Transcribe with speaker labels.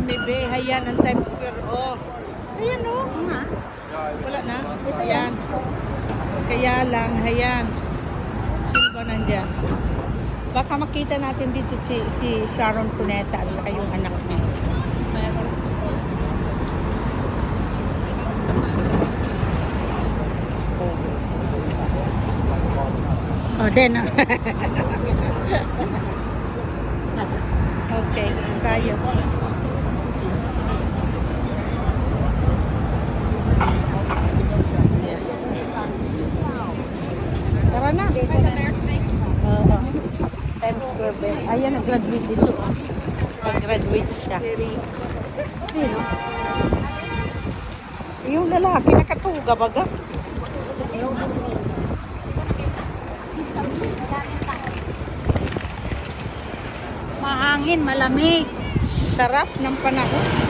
Speaker 1: may bay. Hayan ang Times Square. Oh. Ayan oh. Nga. Wala na. Ayan. Kaya lang, hayan. Sino ba nandyan? Baka makita natin dito si Sharon Cuneta at saka yung anak niya. Oh, then. Okay, tayo. Tara na. Times Square. Ayan, nag-graduate dito. Nag-graduate siya. Sino? Yung lalaki, nakatuga baga. Mahangin, malamig. Sarap ng panahon.